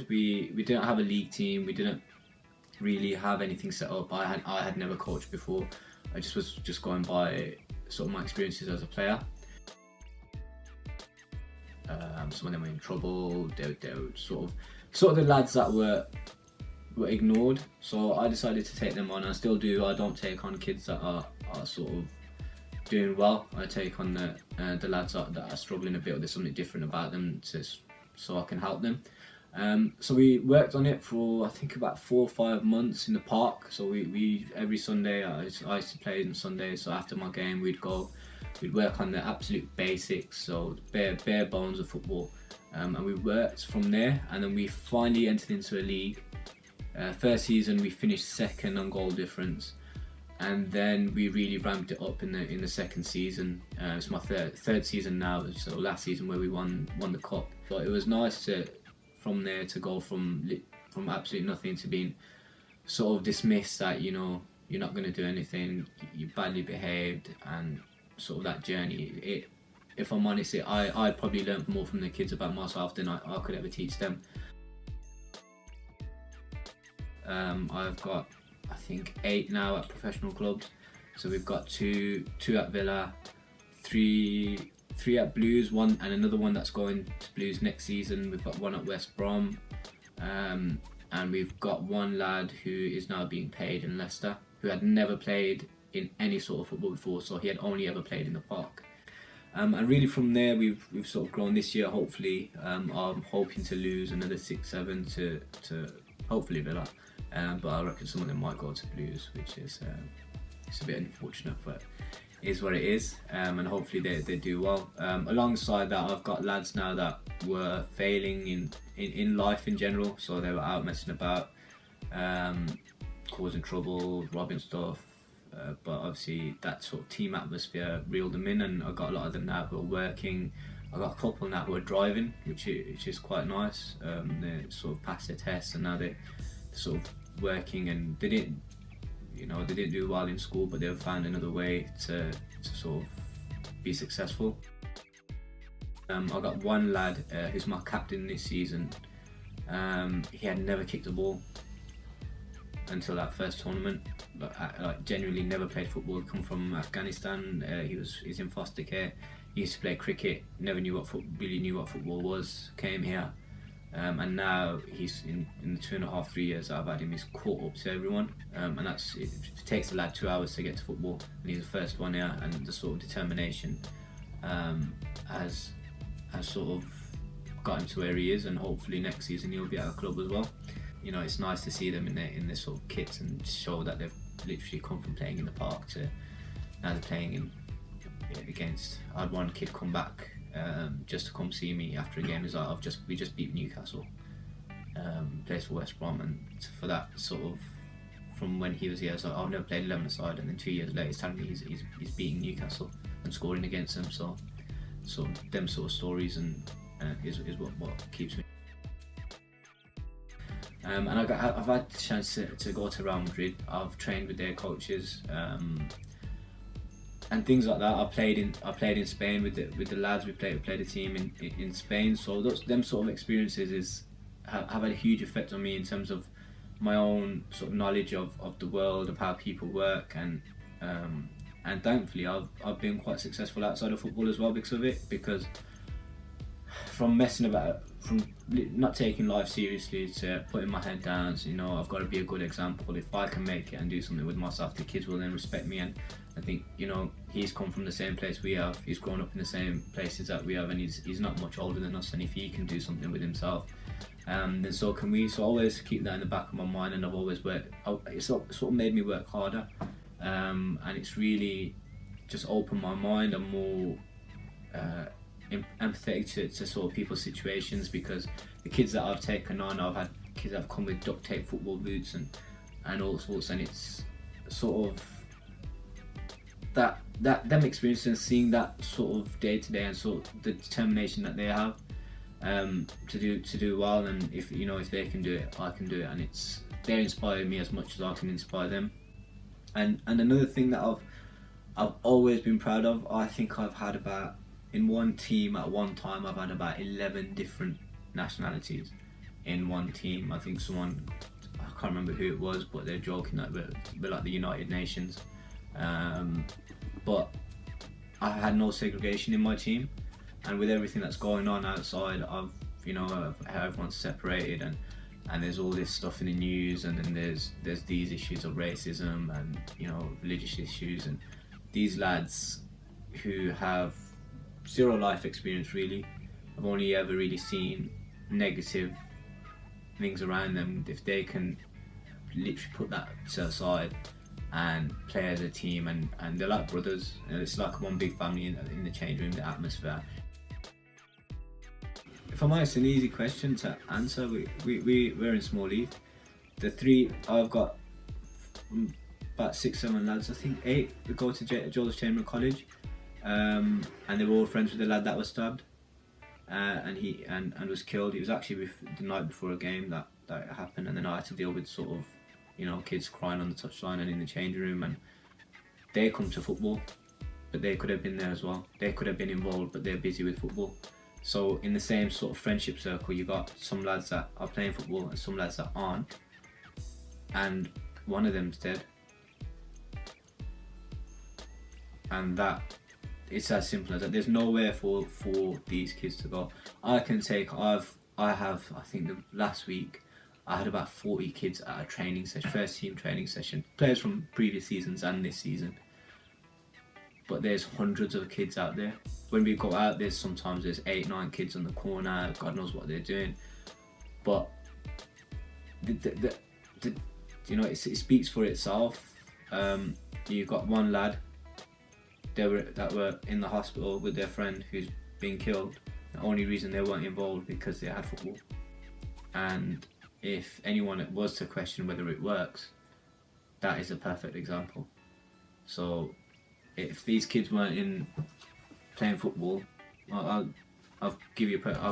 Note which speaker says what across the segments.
Speaker 1: We didn't have a league team. We didn't really have anything set up. I had never coached before. I was just going by sort of my experiences as a player. Some of them were in trouble. They were sort of the lads that were ignored. So I decided to take them on. I still do. I don't take on kids that are sort of doing well. I take on the lads that are struggling a bit, or there's something different about them, so I can help them. So we worked on it for I think about 4 or 5 months in the park. So we every Sunday I used to play on Sundays. So after my game we'd work on the absolute basics, so bare bones of football, and we worked from there. And then we finally entered into a league. First season we finished second on goal difference, and then we really ramped it up in the second season. It's my third season now, so last season where we won the cup. But it was nice from there to go from absolutely nothing to being sort of dismissed that you're not going to do anything, you badly behaved, and sort of that journey. If I'm honest, I probably learned more from the kids about myself than I could ever teach them. I've got I think 8 now at professional clubs. So we've got two at Villa, three at Blues, one and another one that's going to Blues next season. We've got one at West Brom, and we've got one lad who is now being paid in Leicester, who had never played in any sort of football before, so he had only ever played in the park. And really from there we've sort of grown. This year hopefully I'm hoping to lose another 6-7 to hopefully Villa, but I reckon some of them might go to Blues, which is it's a bit unfortunate, but it is what it is, and hopefully they do well. Alongside that, I've got lads now that were failing in life in general, so they were out messing about, causing trouble, robbing stuff, but obviously that sort of team atmosphere reeled them in, and I've got a lot of them now who are working. I've got a couple now who are driving, which is quite nice. They sort of passed their tests and now they're sort of working, and they didn't do well in school, but they've found another way to sort of be successful. I've got one lad who's my captain this season. He had never kicked a ball until that first tournament. Like genuinely never played football. Come from Afghanistan. He's in foster care. He used to play cricket. Never really knew what football was. Came here. And now he's in the 2.5-3 years that I've had him, he's caught up to everyone, and it takes the lad 2 hours to get to football, and he's the first one here, and the sort of determination has sort of got him to where he is, and hopefully next season he'll be at a club as well. It's nice to see them in their sort of kits and show that they've literally come from playing in the park to now they're playing against. I had one kid come back just to come see me after a game. He's like, we just beat Newcastle, plays for West Brom, and for that sort of, from when he was here, so I've never played 11-a-side, and then 2 years later he's telling me he's beating Newcastle and scoring against them. So them sort of stories and is what keeps me. And I've had the chance to go to Real Madrid. I've trained with their coaches. And things like that. I played in Spain with the lads. We played a team in Spain. So them sort of experiences have had a huge effect on me in terms of my own sort of knowledge of the world, of how people work, and thankfully I've been quite successful outside of football as well because of it. Because from messing about, from not taking life seriously to putting my head down, so, I've got to be a good example. If I can make it and do something with myself, the kids will then respect me. And I think, he's come from the same place we have, he's grown up in the same places that we have, and he's not much older than us, and if he can do something with himself, then so can we. So I always keep that in the back of my mind, and I've always it's sort of made me work harder, and it's really just opened my mind. I'm more empathetic to sort of people's situations, because the kids that I've taken on, I've had kids that have come with duct tape football boots and all sorts, and it's sort of that them experiencing, seeing that sort of day to day, and sort of the determination that they have to do well, and if they can do it, I can do it, and they're inspiring me as much as I can inspire them. And another thing that I've always been proud of, I think I've had about, in one team at one time, I've had about 11 different nationalities. in one team. I think I can't remember who it was, but they're joking that we're like the United Nations. But I had no segregation in my team, and with everything that's going on outside, everyone's separated, and there's all this stuff in the news, and then there's these issues of racism and religious issues, and these lads who have zero life experience really, have only ever really seen negative things around them. If they can literally put that to the side and play as a team, and they're like brothers, and it's like one big family in the change room, the atmosphere. If I'm honest, an easy question to answer. We're in small league. I've got about 6-7 lads, I think 8 that go to Joseph Chamberlain College, and they were all friends with the lad that was stabbed, and he was killed. It was actually the night before a game that happened, and then I had to deal with sort of kids crying on the touchline and in the changing room, and they come to football, but they could have been there as well. They could have been involved, but they're busy with football. So in the same sort of friendship circle, you got some lads that are playing football and some lads that aren't, and one of them's dead. And that, it's as simple as that. There's nowhere for these kids to go. I think last week I had about 40 kids at a training session, first team training session, players from previous seasons and this season. But there's hundreds of kids out there. When we go out, there's 8-9 kids on the corner. God knows what they're doing. But it speaks for itself. You've got one lad that were in the hospital with their friend who's been killed. The only reason they weren't involved because they had football. And if anyone was to question whether it works, that is a perfect example. So if these kids weren't in playing football, I've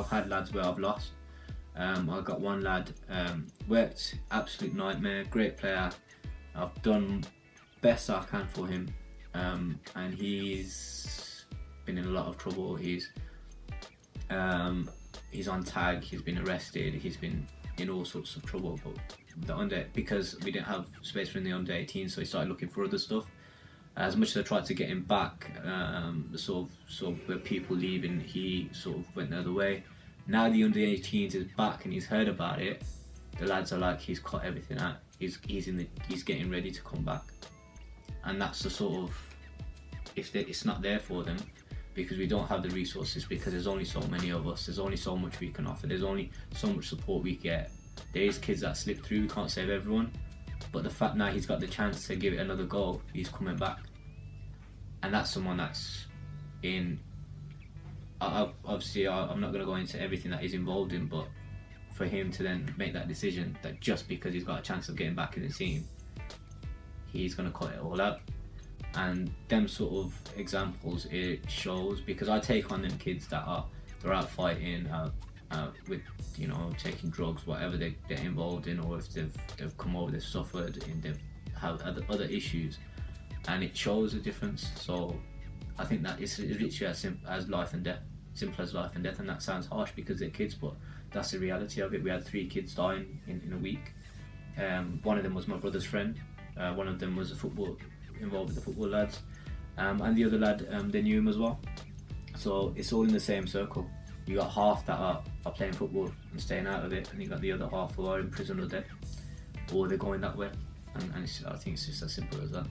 Speaker 1: had lads where I've lost. I've got one lad, worked absolute nightmare, great player. I've done best I can for him, and he's been in a lot of trouble. He's on tag, he's been arrested, he's been in all sorts of trouble. But because we didn't have space for him in the under 18, so he started looking for other stuff. As much as I tried to get him back, sort of with people leaving, he sort of went the other way. Now the under 18s is back and he's heard about it. The lads are like, he's cut everything out. He's getting ready to come back, and that's the sort of, it's not there for them because we don't have the resources, because there's only so many of us. There's only so much we can offer. There's only so much support we get. There is kids that slip through. We can't save everyone, but the fact now he's got the chance to give it another go, he's coming back. And that's someone that's in, obviously I'm not going to go into everything that he's involved in, but for him to then make that decision that just because he's got a chance of getting back in the team, he's going to cut it all out. And them sort of examples, it shows, because I take on them kids that they're out fighting, with taking drugs, whatever they get involved in, or if they've come over, they've suffered and they've have other issues, and it shows a difference. So I think that it's literally as simple as life and death, and that sounds harsh because they're kids, but that's the reality of it. We had 3 kids dying in a week. One of them was my brother's friend, one of them was involved with the football lads, and the other lad, they knew him as well. So it's all in the same circle. You got half that are playing football and staying out of it, and you got the other half who are in prison or dead, or they're going that way. And I think it's just as simple as that.